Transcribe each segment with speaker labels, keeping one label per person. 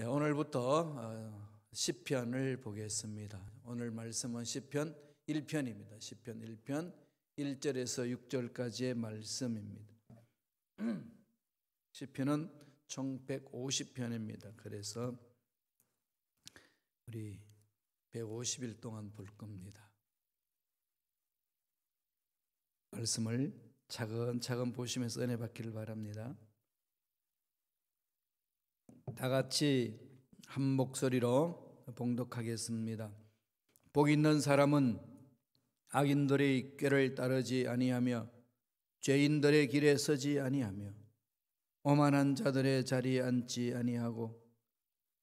Speaker 1: 오늘부터 시편을 보겠습니다. 오늘 말씀은 시편 1편입니다. 시편 1편 1절에서 6절까지의 말씀입니다. 시편은 총 150편입니다. 그래서 우리 150일 동안 볼 겁니다. 말씀을 차근차근 보시면서 은혜 받기를 바랍니다. 다 같이 한 목소리로 봉독하겠습니다. 복 있는 사람은 악인들의 꾀를 따르지 아니하며 죄인들의 길에 서지 아니하며 오만한 자들의 자리에 앉지 아니하고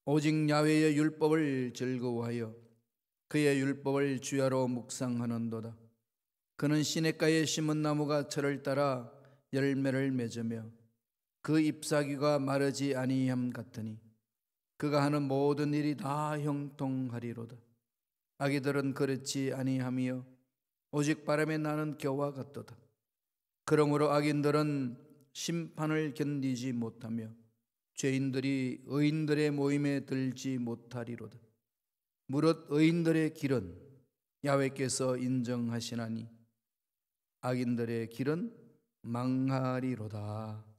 Speaker 1: 오직 야훼의 율법을 즐거워하여 그의 율법을 주야로 묵상하는도다. 그는 시냇가에 심은 나무가 철을 따라 열매를 맺으며 그 잎사귀가 마르지 아니함 같으니 그가 하는 모든 일이 다 형통하리로다. 악이들은 그렇지 아니하며 오직 바람에 나는 겨와 같도다. 그러므로 악인들은 심판을 견디지 못하며 죄인들이 의인들의 모임에 들지 못하리로다. 무릇 의인들의 길은 야훼께서 인정하시나니 악인들의 길은 망하리로다.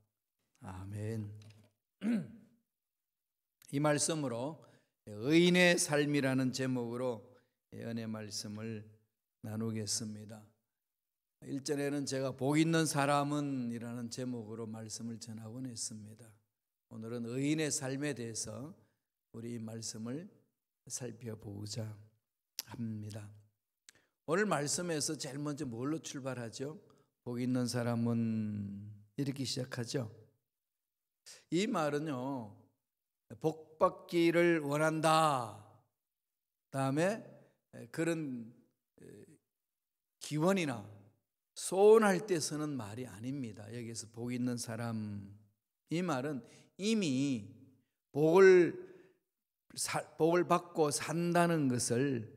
Speaker 1: 아멘. 이 말씀으로 의인의 삶이라는 제목으로 은혜 말씀을 나누겠습니다. 1절에는 제가 복 있는 사람은 이라는 제목으로 말씀을 전하곤 했습니다. 오늘은 의인의 삶에 대해서 우리 이 말씀을 살펴보고자 합니다. 오늘 말씀에서 제일 먼저 뭘로 출발하죠? 복 있는 사람은 이렇게 시작하죠. 이 말은요, 복 받기를 원한다, 다음에 그런 기원이나 소원할 때 쓰는 말이 아닙니다. 여기서 복 있는 사람, 이 말은 이미 복을 받고 산다는 것을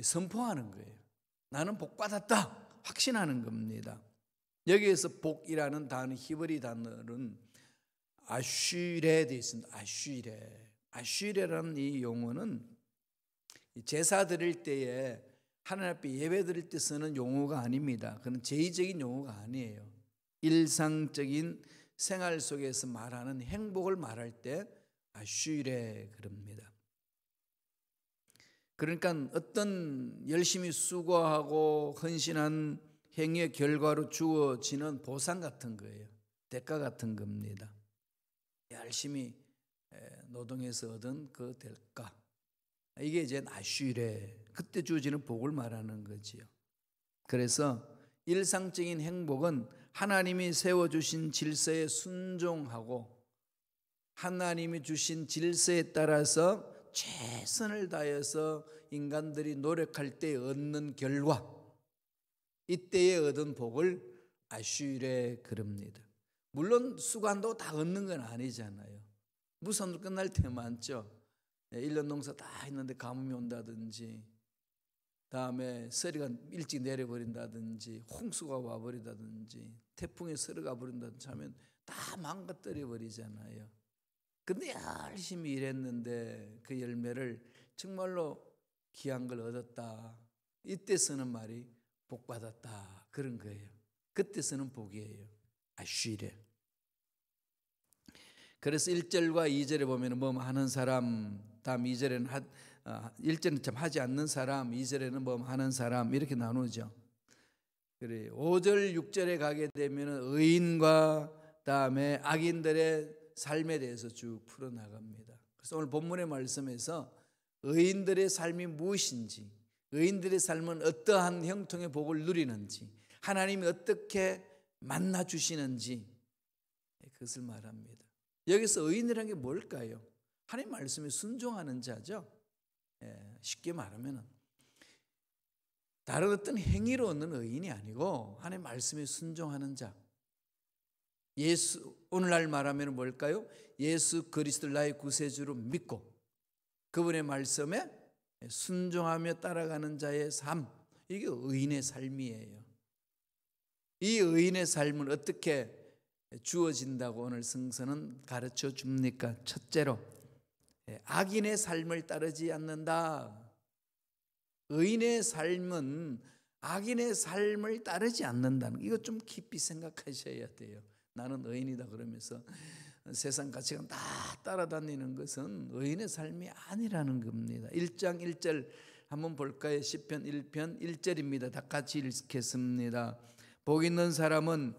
Speaker 1: 선포하는 거예요. 나는 복 받았다 확신하는 겁니다. 여기에서 복이라는 단어, 히브리 단어는 아슈레 되어 있습니다. 아슈레라는 이 용어는 제사 드릴 때에 하나님 앞에 예배 드릴 때 쓰는 용어가 아닙니다. 그건 제의적인 용어가 아니에요. 일상적인 생활 속에서 말하는 행복을 말할 때 아슈레 그럽니다. 그러니까 어떤 열심히 수고하고 헌신한 행위의 결과로 주어지는 보상 같은 거예요. 대가 같은 겁니다. 열심히 노동해서 얻은 그 대가, 이게 이제 아슈레, 그때 주어지는 복을 말하는 거지요. 그래서 일상적인 행복은 하나님이 세워주신 질서에 순종하고 하나님이 주신 질서에 따라서 최선을 다해서 인간들이 노력할 때 얻는 결과, 이때에 얻은 복을 아슈레 그럽니다. 물론 수고한다고 다 얻는 건 아니잖아요. 무선으로 끝날 때 많죠. 1년 농사 다 했는데 가뭄이 온다든지, 다음에 서리가 일찍 내려버린다든지, 홍수가 와버린다든지, 태풍에 서리가 버린다든지 하면 다 망가뜨려 버리잖아요. 근데 열심히 일했는데 그 열매를 정말로 귀한 걸 얻었다, 이때 쓰는 말이 복 받았다 그런 거예요. 그때 쓰는 복이에요. 아슈레. 그래서 1절과 2절에 보면 뭐 하는 사람, 다음 2절에는 1절은 참 하지 않는 사람, 2절에는 뭐 하는 사람, 이렇게 나누죠. 그래 5절 6절에 가게 되면 의인과 다음에 악인들의 삶에 대해서 쭉 풀어나갑니다. 그래서 오늘 본문의 말씀에서 의인들의 삶이 무엇인지, 의인들의 삶은 어떠한 형통의 복을 누리는지, 하나님이 어떻게 만나 주시는지, 그것을 말합니다. 여기서 의인이라는 게 뭘까요? 하나님 말씀에 순종하는 자죠. 쉽게 말하면 다른 어떤 행위로 얻는 의인이 아니고 하나님 말씀에 순종하는 자. 오늘날 말하면 뭘까요? 예수 그리스도를 나의 구세주로 믿고 그분의 말씀에 순종하며 따라가는 자의 삶, 이게 의인의 삶이에요. 이 의인의 삶은 어떻게 주어진다고 오늘 성서는 가르쳐 줍니까? 첫째로 악인의 삶을 따르지 않는다. 의인의 삶은 악인의 삶을 따르지 않는다는 거, 이거 좀 깊이 생각하셔야 돼요. 나는 의인이다 그러면서 세상 가치관 다 따라다니는 것은 의인의 삶이 아니라는 겁니다. 1장 1절 한번 볼까요? 시편 1편 1절입니다. 다 같이 읽겠습니다. 복 있는 사람은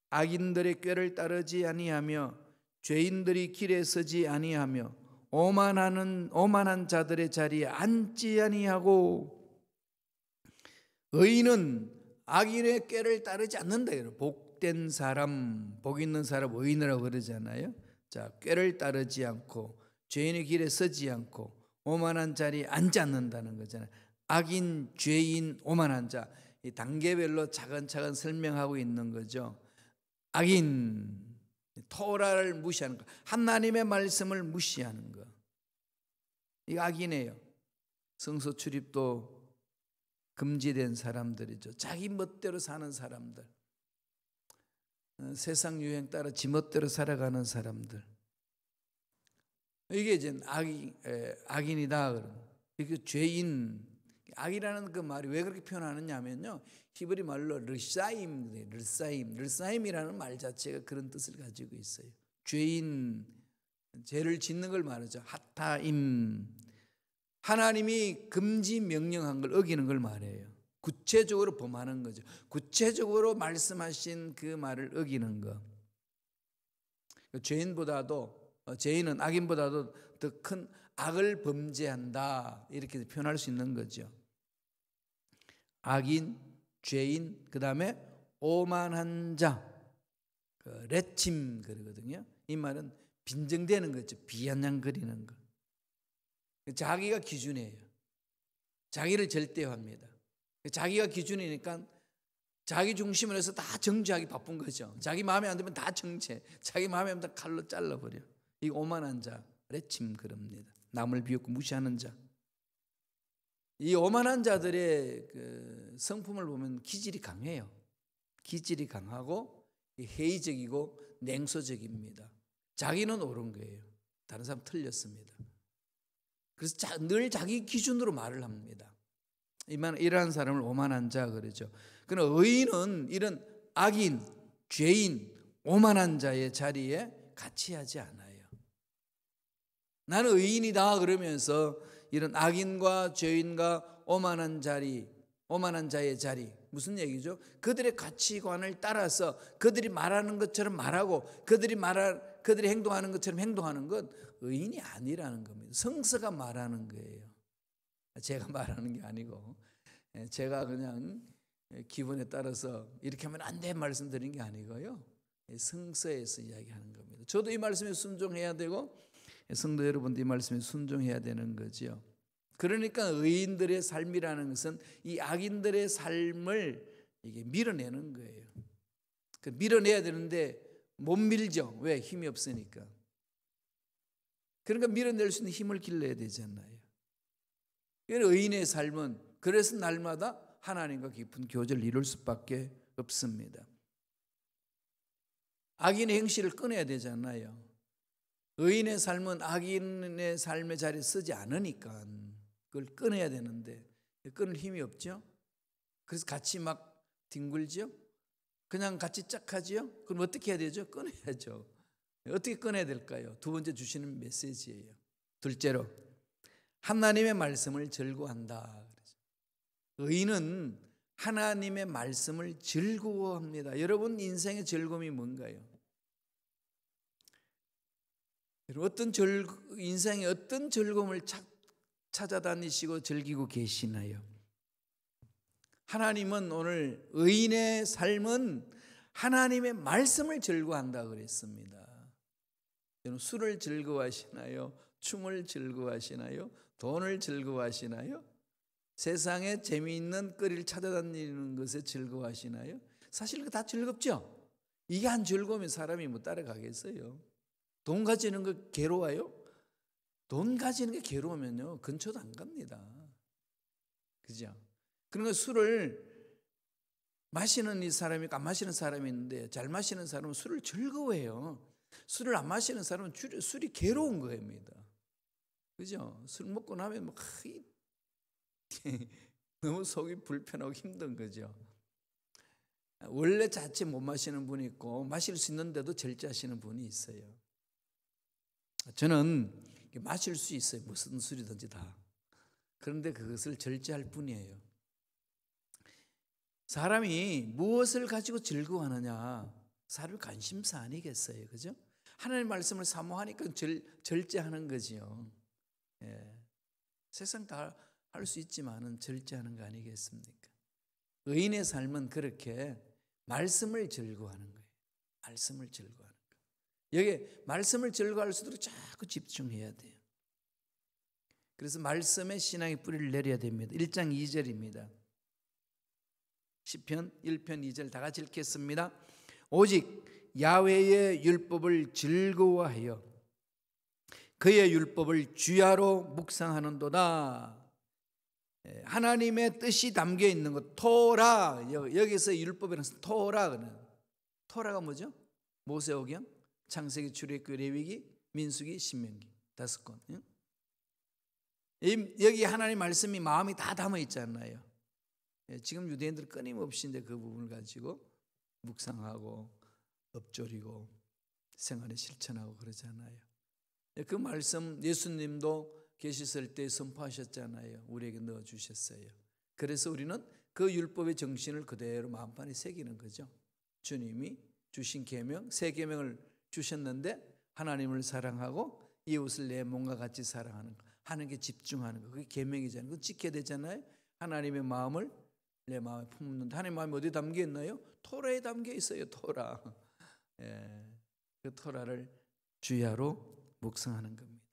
Speaker 1: 악인들의 꾀를 따르지 아니하며 죄인들이 길에 서지 아니하며 오만한 자들의 자리에 앉지 아니하고, 의인은 악인의 꾀를 따르지 않는다. 복된 사람, 복 있는 사람 의인이라고 그러잖아요. 자, 꾀를 따르지 않고 죄인의 길에 서지 않고 오만한 자리에 앉지 않는다는 거잖아요. 악인, 죄인, 오만한 자, 이 단계별로 차근차근 설명하고 있는 거죠. 악인, 토라를 무시하는 거, 하나님의 말씀을 무시하는 거, 이거 악이네요. 성소 출입도 금지된 사람들이죠. 자기 멋대로 사는 사람들, 세상 유행 따라 지 멋대로 살아가는 사람들, 이게 이제 악인이다. 이게 죄인, 악이라는 그 말이 왜 그렇게 표현하느냐면요, 히브리 말로 르사임이라는 말 자체가 그런 뜻을 가지고 있어요. 죄인, 죄를 짓는 걸 말하죠. 하타임, 하나님이 금지 명령한 걸 어기는 걸 말해요. 구체적으로 범하는 거죠. 구체적으로 말씀하신 그 말을 어기는 거. 죄인은 악인보다도 더 큰 악을 범죄한다, 이렇게 표현할 수 있는 거죠. 악인, 죄인, 그 다음에 오만한 자, 레침 그러거든요. 이 말은 빈정대는 거죠. 비아냥거리는 거. 자기가 기준이에요. 자기를 절대화합니다. 자기가 기준이니까 자기 중심으로 해서 다 정죄하기 바쁜 거죠. 자기 마음에 안 들면 다 정죄, 자기 마음에 안 들면 다 칼로 잘라버려. 이 오만한 자, 레침 그럽니다. 남을 비웃고 무시하는 자. 이 오만한 자들의 그 성품을 보면 기질이 강해요. 기질이 강하고 회의적이고 냉소적입니다. 자기는 옳은 거예요. 다른 사람 틀렸습니다. 그래서 늘 자기 기준으로 말을 합니다. 이러한 사람을 오만한 자 그러죠. 그러나 의인은 이런 악인, 죄인, 오만한 자의 자리에 같이 하지 않아요. 나는 의인이다 그러면서 이런 악인과 죄인과 오만한 자의 자리, 무슨 얘기죠? 그들의 가치관을 따라서 그들이 말하는 것처럼 말하고 그들이 행동하는 것처럼 행동하는 것, 의인이 아니라는 겁니다. 성서가 말하는 거예요. 제가 말하는 게 아니고, 제가 그냥 기분에 따라서 이렇게 하면 안 돼 말씀드린 게 아니고요, 성서에서 이야기하는 겁니다. 저도 이 말씀에 순종해야 되고 성도 여러분도 이 말씀에 순종해야 되는 거죠. 그러니까 의인들의 삶이라는 것은 이 악인들의 삶을 이게 밀어내는 거예요. 밀어내야 되는데 못 밀죠. 왜? 힘이 없으니까. 그러니까 밀어낼 수 있는 힘을 길러야 되잖아요. 의인의 삶은 그래서 날마다 하나님과 깊은 교제를 이룰 수밖에 없습니다. 악인의 행실을 끊어야 되잖아요. 의인의 삶은 악인의 삶의 자리에 서지 않으니까 그걸 끊어야 되는데 끊을 힘이 없죠. 그래서 같이 막 뒹굴죠. 그냥 같이 짝하지요. 그럼 어떻게 해야 되죠? 끊어야죠. 어떻게 끊어야 될까요? 두 번째 주시는 메시지예요. 둘째로, 하나님의 말씀을 즐거워한다. 의인은 하나님의 말씀을 즐거워합니다. 여러분 인생의 즐거움이 뭔가요? 인생의 어떤 즐거움을 찾아다니시고 즐기고 계시나요? 하나님은 오늘 의인의 삶은 하나님의 말씀을 즐거워한다 그랬습니다. 여러분 술을 즐거워하시나요? 춤을 즐거워하시나요? 돈을 즐거워하시나요? 세상에 재미있는 거리를 찾아다니는 것에 즐거워하시나요? 사실 그거 다 즐겁죠? 이게 안 즐거우면 사람이 뭐 따라가겠어요? 돈 가지는 거 괴로워요? 돈 가지는 게 괴로우면요 근처도 안 갑니다. 그죠? 그러니까 술을 마시는 이 사람이 안 마시는 사람이 있는데, 잘 마시는 사람은 술을 즐거워해요. 술을 안 마시는 사람은 술이 괴로운 겁니다. 그죠? 술 먹고 나면 막 너무 속이 불편하고 힘든 거죠. 원래 자체 못 마시는 분이 있고 마실 수 있는데도 절제하시는 분이 있어요. 저는 마실 수 있어요. 무슨 술이든지 다. 그런데 그것을 절제할 뿐이에요. 사람이 무엇을 가지고 즐거워하느냐, 사람의 관심사 아니겠어요, 그죠? 하나님의 말씀을 사모하니까 절제하는 거지요. 예. 세상 다 할 수 있지만은 절제하는 거 아니겠습니까? 의인의 삶은 그렇게 말씀을 즐거워하는 거예요. 말씀을 즐거워하는 거. 여기 말씀을 즐거워할 수 있도록 자꾸 집중해야 돼요. 그래서 말씀에 신앙의 뿌리를 내려야 됩니다. 1장 2절입니다. 시편 1편 2절 다 같이 읽겠습니다. 오직 야훼의 율법을 즐거워하여 그의 율법을 주야로 묵상하는도다. 하나님의 뜻이 담겨 있는 것, 토라. 여기서 율법이라는 토라가 뭐죠? 모세오경, 창세기, 출애굽기, 레위기, 민수기, 신명기 5권. 여기 하나님 말씀이 마음이 다 담아 있잖아요. 지금 유대인들 끊임없이 이제 그 부분을 가지고 묵상하고 엎조리고 생활에 실천하고 그러잖아요. 그 말씀 예수님도 계시실 때 선포하셨잖아요. 우리에게 넣어주셨어요. 그래서 우리는 그 율법의 정신을 그대로 마음판에 새기는 거죠. 주님이 주신 계명, 새 계명을 주셨는데 하나님을 사랑하고 이웃을 내 몸과 같이 사랑하는 거, 하는 게 집중하는 거, 그게 계명이잖아요. 그거 지켜야 되잖아요. 하나님의 마음을 내 마음에 품는다. 하나님의 마음이 어디에 담겨 있나요? 토라에 담겨 있어요. 토라. 그 토라를 주야로 묵상하는 겁니다.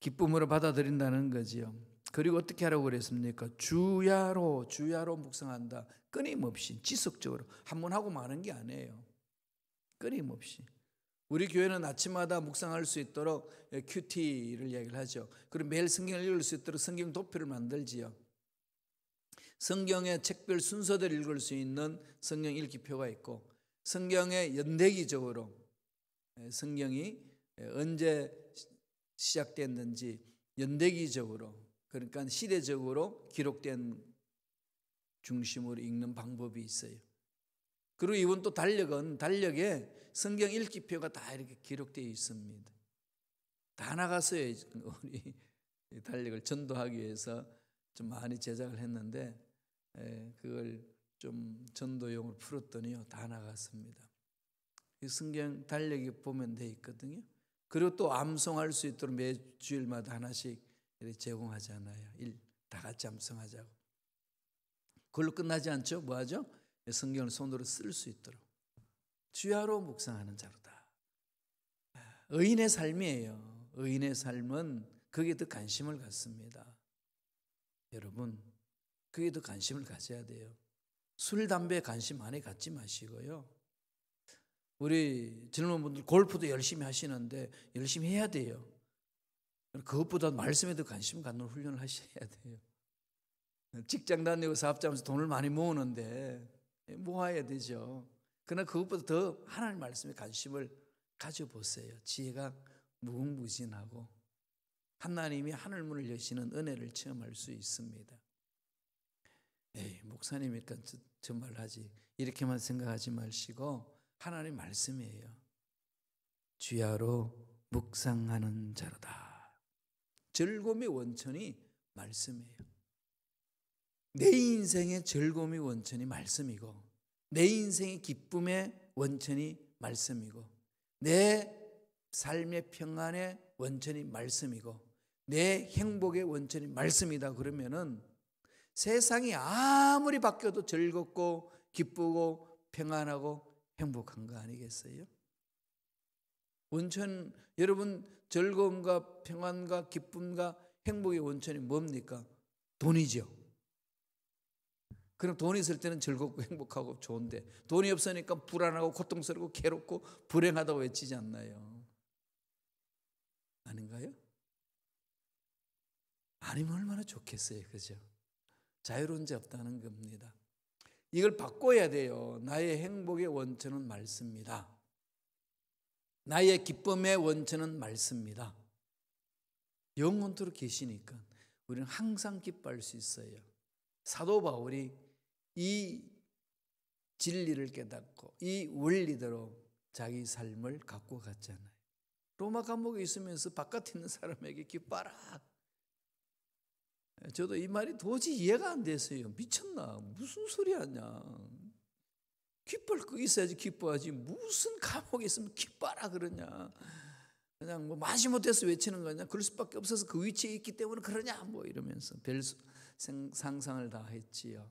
Speaker 1: 기쁨으로 받아들인다는 거지요. 그리고 어떻게 하라고 그랬습니까? 주야로 묵상한다. 끊임없이 지속적으로 한 번 하고 마는 게 아니에요. 끊임없이. 우리 교회는 아침마다 묵상할 수 있도록 큐티를 이야기를 하죠. 그리고 매일 성경을 읽을 수 있도록 성경 도표를 만들지요. 성경의 책별 순서대로 읽을 수 있는 성경 읽기표가 있고, 성경의 연대기적으로 성경이 언제 시작됐는지 연대기적으로, 그러니까 시대적으로 기록된 중심으로 읽는 방법이 있어요. 그리고 이번 또 달력에 성경 읽기표가 다 이렇게 기록되어 있습니다. 다 나갔어요. 우리 달력을 전도하기 위해서 좀 많이 제작을 했는데 그걸 좀 전도용으로 풀었더니요, 다 나갔습니다. 성경 달력에 보면 돼 있거든요. 그리고 또 암송할 수 있도록 매 주일마다 하나씩 이렇게 제공하잖아요. 다 같이 암송하자고. 그걸로 끝나지 않죠? 뭐 하죠? 성경을 손으로 쓸 수 있도록 주야로 묵상하는 자로다. 의인의 삶이에요. 의인의 삶은 거기에 더 관심을 갖습니다. 여러분, 그게 더 관심을 가져야 돼요. 술, 담배에 관심 많이 갖지 마시고요. 우리 젊은 분들 골프도 열심히 하시는데 열심히 해야 돼요. 그것보다 말씀에 더 관심 갖는 훈련을 하셔야 돼요. 직장 다니고 사업자면서 돈을 많이 모으는데 모아야 되죠. 그러나 그것보다 더 하나님 말씀에 관심을 가져보세요. 지혜가 무궁무진하고 하나님이 하늘문을 여시는 은혜를 체험할 수 있습니다. 목사님이니까 정말 하지, 이렇게만 생각하지 마시고 하나님 말씀이에요. 주야로 묵상하는 자로다. 즐거움의 원천이 말씀이에요. 내 인생의 즐거움의 원천이 말씀이고, 내 인생의 기쁨의 원천이 말씀이고, 내 삶의 평안의 원천이 말씀이고, 내 행복의 원천이 말씀이다. 그러면은 세상이 아무리 바뀌어도 즐겁고 기쁘고 평안하고 행복한 거 아니겠어요? 원천, 여러분 즐거움과 평안과 기쁨과 행복의 원천이 뭡니까? 돈이죠. 그럼 돈이 있을 때는 즐겁고 행복하고 좋은데 돈이 없으니까 불안하고 고통스럽고 괴롭고 불행하다고 외치지 않나요? 아닌가요? 아니면 얼마나 좋겠어요. 그죠? 자유로운 자 없다는 겁니다. 이걸 바꿔야 돼요. 나의 행복의 원천은 말씀입니다. 나의 기쁨의 원천은 말씀입니다. 영원토록 계시니까 우리는 항상 기뻐할 수 있어요. 사도 바울이 이 진리를 깨닫고 이 원리대로 자기 삶을 갖고 갔잖아요. 로마 감옥에 있으면서 바깥에 있는 사람에게 기뻐하라. 저도 이 말이 도저히 이해가 안 됐어요. 미쳤나? 무슨 소리 하냐? 기뻐할 거 있어야지 기뻐하지. 무슨 감옥에 있으면 기뻐하라 그러냐? 그냥 뭐 마지못해서 외치는 거냐? 그럴 수밖에 없어서 그 위치에 있기 때문에 그러냐? 뭐 이러면서 별 상상을 다 했지요.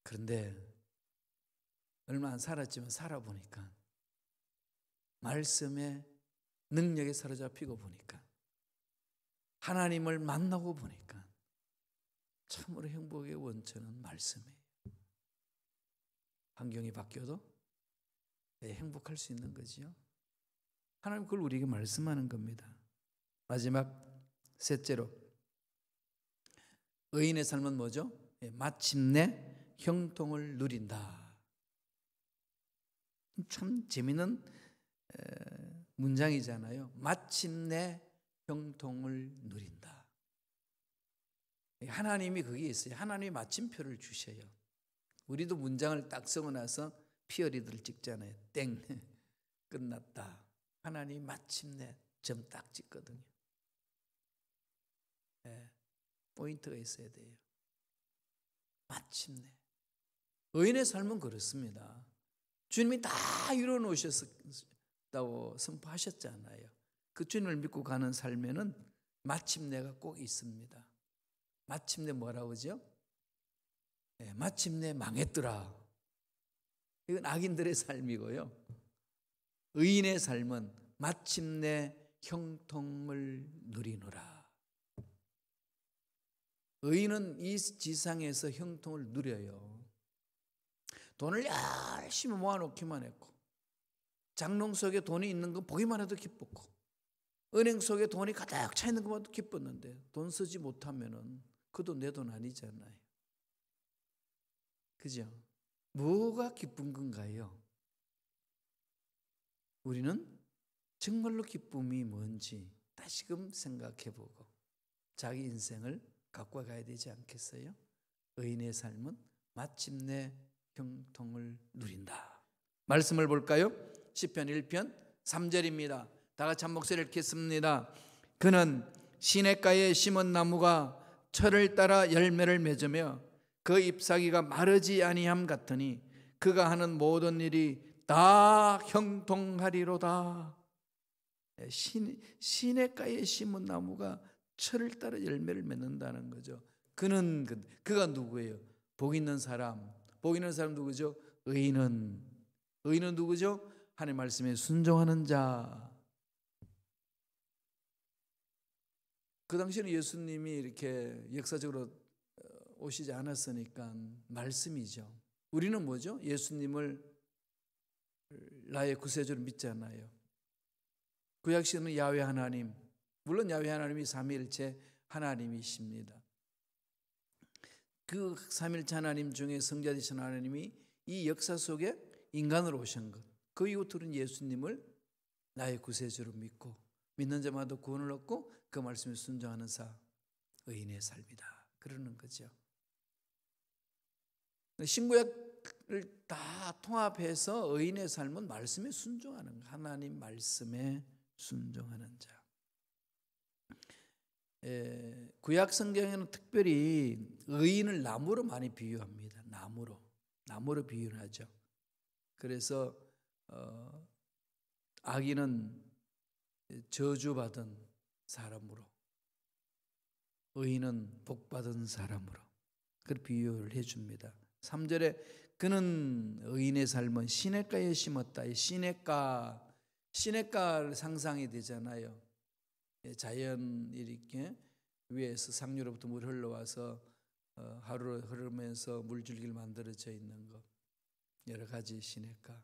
Speaker 1: 그런데 얼마 안 살았지만 살아보니까 말씀의 능력에 사로잡히고 보니까 하나님을 만나고 보니까 참으로 행복의 원천은 말씀이에요. 환경이 바뀌어도 행복할 수 있는 거지요. 하나님 그걸 우리에게 말씀하는 겁니다. 마지막 셋째로 의인의 삶은 뭐죠? 마침내 형통을 누린다. 참 재미있는 문장이잖아요. 마침내 형통을 누린다. 하나님이 거기에 있어요. 하나님이 마침표를 주셔요. 우리도 문장을 딱 쓰고 나서 피어리드를 찍잖아요. 땡 끝났다. 하나님이 마침내 점 딱 찍거든요. 포인트가 있어야 돼요. 마침내. 의인의 삶은 그렇습니다. 주님이 다 이루어 놓으셨다고 선포하셨잖아요. 그 주님을 믿고 가는 삶에는 마침내가 꼭 있습니다. 마침내 뭐라고 하죠? 마침내 망했더라. 이건 악인들의 삶이고요. 의인의 삶은 마침내 형통을 누리노라. 의인은 이 지상에서 형통을 누려요. 돈을 열심히 모아놓기만 했고, 장롱 속에 돈이 있는 건 보기만 해도 기뻤고, 은행 속에 돈이 가득 차 있는 것만 해도 기뻤는데 돈 쓰지 못하면은 그 돈 내 돈 아니잖아요. 그죠? 뭐가 기쁜 건가요? 우리는 정말로 기쁨이 뭔지 다시금 생각해보고 자기 인생을 갖고 가야 되지 않겠어요? 의인의 삶은 마침내 형통을 누린다. 말씀을 볼까요? 시편 1편 3절입니다. 다 같이 한 목소리를 읽겠습니다. 그는 시냇가에 심은 나무가 철을 따라 열매를 맺으며 그 잎사귀가 마르지 아니함 같으니 그가 하는 모든 일이 다 형통하리로다. 시냇가에 심은 나무가 철을 따라 열매를 맺는다는 거죠. 그가 누구예요? 복 있는 사람. 복 있는 사람 누구죠? 의인은 누구죠? 하나님 말씀에 순종하는 자. 그 당시에는 예수님이 이렇게 역사적으로 오시지 않았으니까 말씀이죠. 우리는 뭐죠? 예수님을 나의 구세주로 믿잖아요. 구약시대는 야훼 하나님, 물론 야훼 하나님이 삼위일체 하나님이십니다. 그 삼위일체 하나님 중에 성자 되신 하나님이 이 역사 속에 인간으로 오신 것, 그 이후로는 예수님을 나의 구세주로 믿고 믿는 자마다 구원을 얻고 그 말씀에 순종하는 사, 의인의 삶이다. 그러는 거죠. 신구약을 다 통합해서 의인의 삶은 말씀에 순종하는 거, 하나님 말씀에 순종하는 자. 구약 성경에는 특별히 의인을 나무로 많이 비유합니다. 나무로 비유를 하죠. 그래서 악인은 저주받은 사람으로, 의인은 복받은 사람으로 그렇게 비유를 해줍니다. 3절에 그는 의인의 삶은 시냇가에 심었다. 이 시냇가를 상상이 되잖아요. 자연이 이렇게 위에서 상류로부터 물이 흘러와서 하루로 흐르면서 물줄기를 만들어져 있는 것, 여러 가지 시냇가,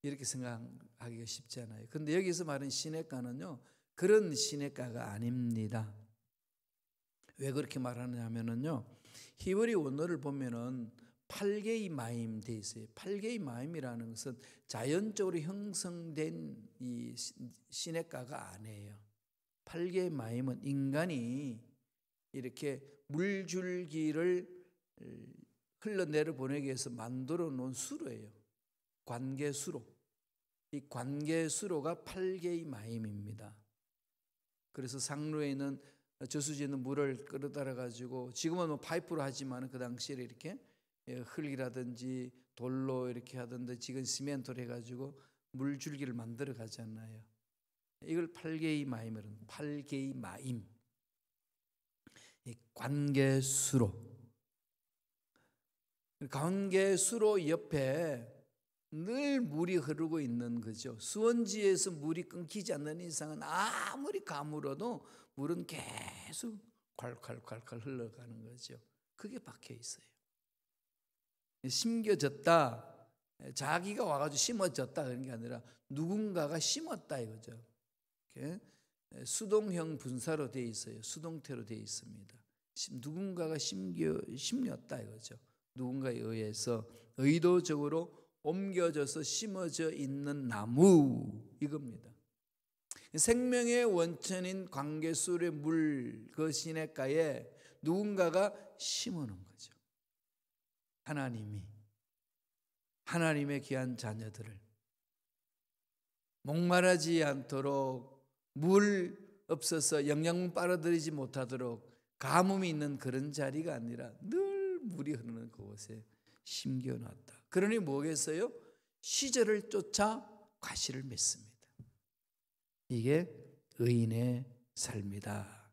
Speaker 1: 이렇게 생각하기가 쉽지 않아요. 그런데 여기서 말하는 시냇가는요, 그런 시냇가가 아닙니다. 왜 그렇게 말하느냐면요, 히브리 원어를 보면은 8개의 마임 돼 있어요. 8개의 마임이라는 것은 자연적으로 형성된 이 시냇가가 아니에요. 팔개의 마임은 인간이 이렇게 물줄기를 흘러내려 보내기 위해서 만들어 놓은 수로예요. 관계수로. 이 관계수로가 팔개의 마임입니다. 그래서 상루에 있는 저수지에 있는 물을 끌어다가 가지고, 지금은 뭐 파이프로 하지만 그 당시에 이렇게 흙이라든지 돌로 이렇게 하던데 지금 시멘트로 해가지고 물줄기를 만들어 가잖아요. 이걸 팔개의 마임이라고 합니다. 팔개의 마임. 이 관계수로. 관계수로 옆에 늘 물이 흐르고 있는 거죠. 수원지에서 물이 끊기지 않는 이상은 아무리 가물어도 물은 계속 콸콸콸콸 흘러가는 거죠. 그게 박혀 있어요. 심겨졌다, 자기가 와가지고 심어졌다 그런 게 아니라 누군가가 심었다 이거죠. 이렇게 수동형 분사로 되어 있어요. 수동태로 되어 있습니다. 누군가가 심렸다 이거죠. 누군가에 의해서 의도적으로 옮겨져서 심어져 있는 나무 이겁니다. 생명의 원천인 관계수의 물, 그 시냇가에 누군가가 심어놓은 거죠. 하나님의 귀한 자녀들을 목마르지 않도록, 물 없어서 영양분 빨아들이지 못하도록 가뭄이 있는 그런 자리가 아니라 늘 물이 흐르는 그곳에 심겨놨다. 그러니 뭐겠어요? 시절을 쫓아 과실을 맺습니다. 이게 의인의 삶이다.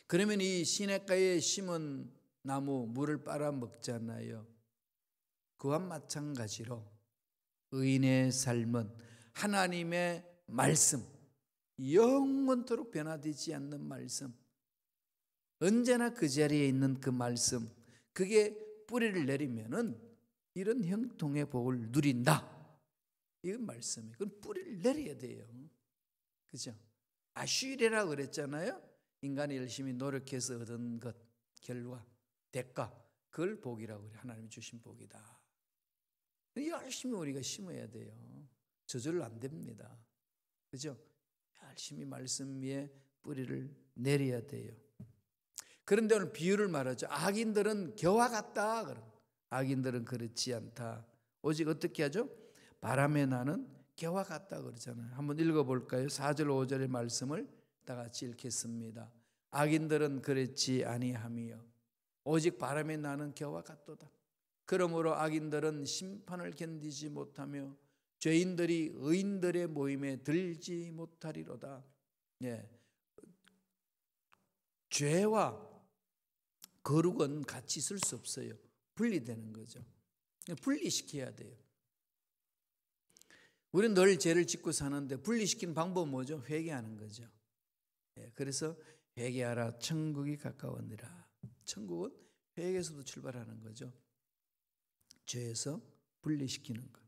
Speaker 1: 그러면 이 시냇가에 심은 나무 물을 빨아먹잖아요. 그와 마찬가지로 의인의 삶은 하나님의 말씀, 영원토록 변화되지 않는 말씀, 언제나 그 자리에 있는 그 말씀, 그게 뿌리를 내리면은 이런 형통의 복을 누린다. 이건 말씀이에요. 그건 뿌리를 내려야 돼요. 그죠? 아슈레라고 그랬잖아요. 인간이 열심히 노력해서 얻은 것, 결과, 대가, 그걸 복이라고 그래요. 하나님이 주신 복이다. 열심히 우리가 심어야 돼요. 저절로 안 됩니다. 그죠? 열심히 말씀 위에 뿌리를 내려야 돼요. 그런데 오늘 비유를 말하죠. 악인들은 겨와 같다. 악인들은 그렇지 않다. 오직 어떻게 하죠? 바람에 나는 겨와 같다 그러잖아요. 한번 읽어볼까요? 4절 5절의 말씀을 다 같이 읽겠습니다. 악인들은 그렇지 아니하며 오직 바람에 나는 겨와 같도다. 그러므로 악인들은 심판을 견디지 못하며 죄인들이 의인들의 모임에 들지 못하리로다. 예. 죄와 거룩은 같이 있을 수 없어요. 분리되는 거죠. 분리시켜야 돼요. 우리는 늘 죄를 짓고 사는데 분리시키는 방법은 뭐죠? 회개하는 거죠. 그래서 회개하라 천국이 가까웠느라. 천국은 회개에서도 출발하는 거죠. 죄에서 분리시키는 것.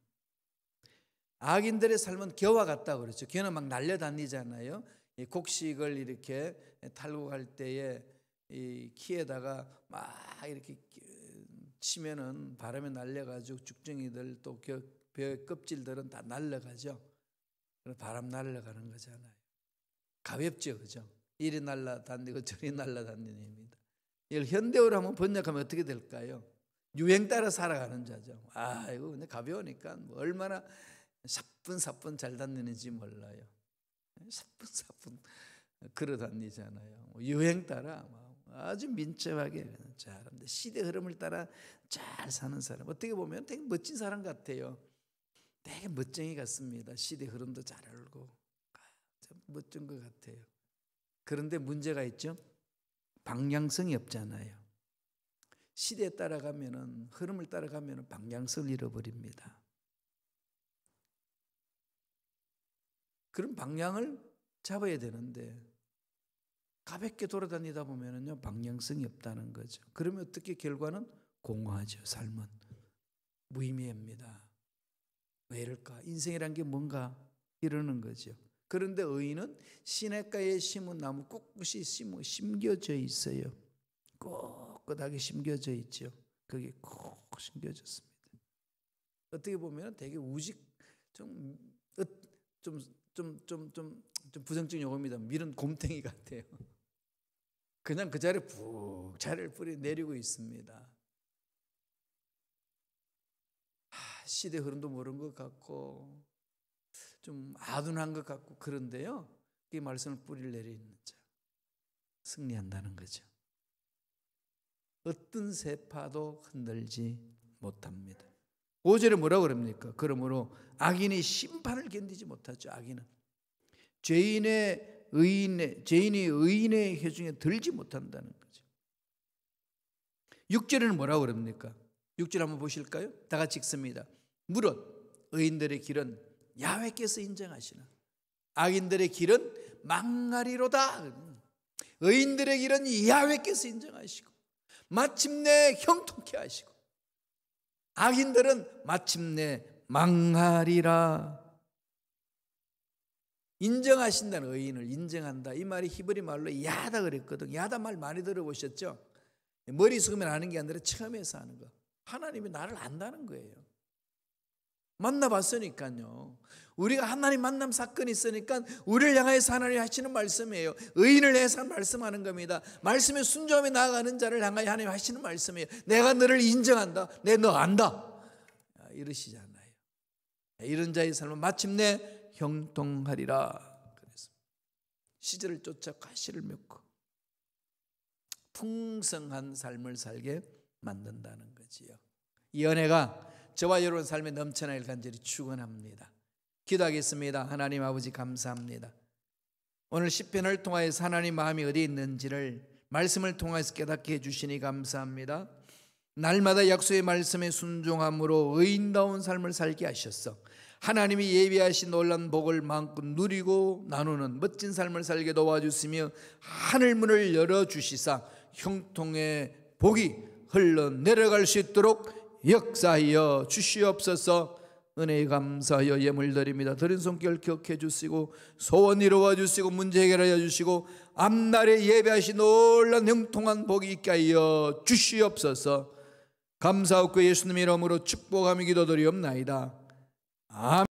Speaker 1: 악인들의 삶은 겨와 같다고 그랬죠. 겨는 막 날려다니잖아요. 곡식을 이렇게 탈고 갈 때에 이 키에다가 막 이렇게 치면은 바람에 날려가지고 죽정이들 또 벼 껍질들은 다 날려가죠. 바람 날려가는 거잖아요. 가볍죠, 그죠? 이리 날라다니고 저리 날라다니는 입니다. 이걸 현대어로 한번 번역하면 어떻게 될까요? 유행 따라 살아가는 자죠. 아, 이거 근데 가벼우니까 뭐 얼마나 사뿐사뿐 잘 다니는지 몰라요. 사뿐사뿐 걸어 다니잖아요. 유행 따라 아주 민첩하게 잘하는데 시대 흐름을 따라 잘 사는 사람, 어떻게 보면 되게 멋진 사람 같아요. 되게 멋쟁이 같습니다. 시대 흐름도 잘 알고 참 멋진 것 같아요. 그런데 문제가 있죠. 방향성이 없잖아요. 시대에 따라가면은, 흐름을 따라가면은 방향성을 잃어버립니다. 그런 방향을 잡아야 되는데 가볍게 돌아다니다 보면은요 방향성이 없다는 거죠. 그러면 어떻게 결과는 공허하죠. 삶은 무의미합니다. 왜 이럴까? 인생이란 게 뭔가 이러는 거죠. 그런데 의인은 시냇가에 심은 나무 꿋꿋이 심겨져 있어요. 꼿꼿하게 심겨져 있죠. 그게 꼭 심겨졌습니다. 어떻게 보면 되게 우직, 좀 좀 부정적인 용어입니다. 밀은 곰탱이 같아요. 그냥 그 자리에 푹 자리를 뿌리 내리고 있습니다. 시대 흐름도 모르는 것 같고 좀 아둔한 것 같고 그런데요, 이 말씀을 뿌리를 내리는 자 승리한다는 거죠. 어떤 세파도 흔들지 못합니다. 5절에 뭐라고 그럽니까? 그러므로 악인이 심판을 견디지 못하죠. 악인은 죄인이 의인의 혀중에 들지 못한다는 거죠. 6절에는 뭐라고 그럽니까? 6절 한번 보실까요? 다 같이 읽습니다. 무릇 의인들의 길은 야훼께서 인정하시나 악인들의 길은 망하리로다. 의인들의 길은 야훼께서 인정하시고 마침내 형통케 하시고 악인들은 마침내 망하리라. 인정하신다는, 의인을 인정한다, 이 말이 히브리 말로 야다 그랬거든. 야다 말 많이 들어보셨죠? 머리 숙이면 아는 게 아니라 처음에서 하는 거. 하나님이 나를 안다는 거예요. 만나봤으니까요. 우리가 하나님 만남 사건이 있으니까 우리를 향해서 하나님 하시는 말씀이에요. 의인을 해서 말씀하는 겁니다. 말씀에 순종하며 나아가는 자를 향하여 하나님 하시는 말씀이에요. 내가 너를 인정한다. 내 너 안다. 이러시잖아요. 이런 자의 삶은 마침내 형통하리라. 그래서 시절을 쫓아 가시를 맺고 풍성한 삶을 살게 만든다는 거지요. 이 은혜가 저와 여러분 삶에 넘쳐나길 간절히 축원합니다. 기도하겠습니다. 하나님 아버지 감사합니다. 오늘 시편을 통하여서 하나님 마음이 어디 있는지를 말씀을 통해서 깨닫게 해주시니 감사합니다. 날마다 약속의 말씀에 순종함으로 의인다운 삶을 살게 하셨어. 하나님이 예비하신 놀라운 복을 마음껏 누리고 나누는 멋진 삶을 살게 도와주시며 하늘문을 열어주시사 형통의 복이 흘러내려갈 수 있도록 역사하여 주시옵소서. 은혜에 감사하여 예물 드립니다. 드린 손길 기억해 주시고 소원 이루어 주시고 문제 해결하여 주시고 앞날에 예배하신 놀라운 형통한 복이 있게 하여 주시옵소서. 감사하고 예수님의 이름으로 축복하며 기도드리옵나이다. 아멘.